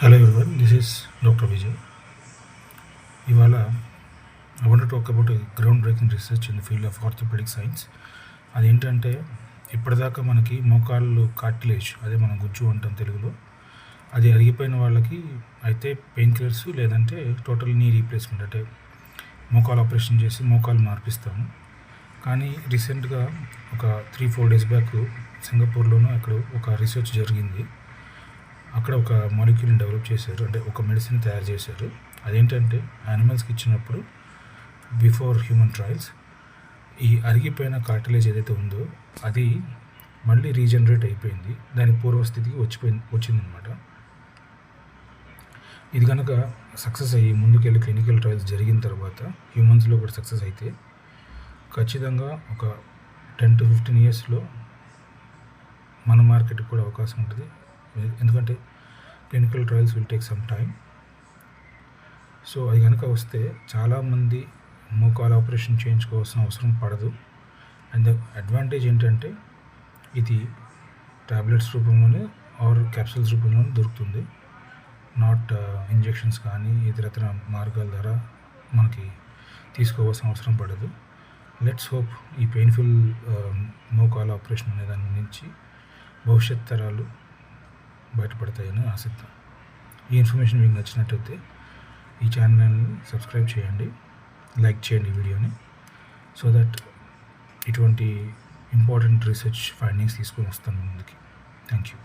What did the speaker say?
Hello everyone, this is Dr. Vijay. ఇవాళ I want to talk about a groundbreaking research in the field of orthopedic science. అదేంటంటే ఇప్పటిదాకా మనకి మోకాళ్ళు cartilage, అదే మనం గుజ్జు అంటాం తెలుగులో, అది అరిగిపోయిన వాళ్ళకి అయితే పెయిన్ కిల్లర్స్ లేదంటే టోటల్ నీ రీప్లేస్మెంట్, అంటే మోకాలు ఆపరేషన్ చేసి మోకాలు మార్పిస్తాము. కానీ రీసెంట్గా ఒక 3-4 days బ్యాక్ సింగపూర్లోనూ అక్కడ ఒక రీసెర్చ్ జరిగింది. అక్కడ ఒక మాలిక్యూల్ని డెవలప్ చేశారు, అంటే ఒక మెడిసిన్ తయారు చేశారు. అదేంటంటే యానిమల్స్కి ఇచ్చినప్పుడు బిఫోర్ హ్యూమన్ ట్రయల్స్ ఈ అరిగిపోయిన కార్టిలేజ్ ఏదైతే ఉందో అది మళ్ళీ రీజనరేట్ అయిపోయింది, దాని పూర్వస్థితికి వచ్చిందనమాట. ఇది కనుక సక్సెస్ అయ్యి ముందుకెళ్ళి క్లినికల్ ట్రయల్స్ జరిగిన తర్వాత హ్యూమన్స్లో కూడా సక్సెస్ అయితే ఖచ్చితంగా ఒక 10 to 15 yearsలో మన మార్కెట్కి కూడా అవకాశం ఉంటుంది. ఎందుకంటే clinical trials will take some time. So అది కనుక వస్తే చాలామంది మోకాలు ఆపరేషన్ చేయించుకోవాల్సిన అవసరం పడదు. అండ్ ద అడ్వాంటేజ్ ఏంటంటే ఇది ట్యాబ్లెట్స్ రూపంలోనే ఆర్ క్యాప్సూల్స్ రూపంలోనే దొరుకుతుంది, నాట్ ఇంజెక్షన్స్ కానీ ఇతరతర మార్గాల ద్వారా మనకి తీసుకోవాల్సిన అవసరం పడదు. లెట్స్ హోప్ ఈ పెయిన్ఫుల్ మోకాలు ఆపరేషన్ అనే దాని నుంచి భవిష్యత్ తరాలు బయటపడతాయని ఆశిద్దాం. ఈ ఇన్ఫర్మేషన్ మీకు నచ్చినట్టయితే ఈ ఛానల్ని సబ్స్క్రైబ్ చేయండి, లైక్ చేయండి వీడియోని, సో దట్ ఇటువంటి ఇంపార్టెంట్ రీసెర్చ్ ఫైండింగ్స్ తీసుకొని వస్తాను ముందుకి. Thank you.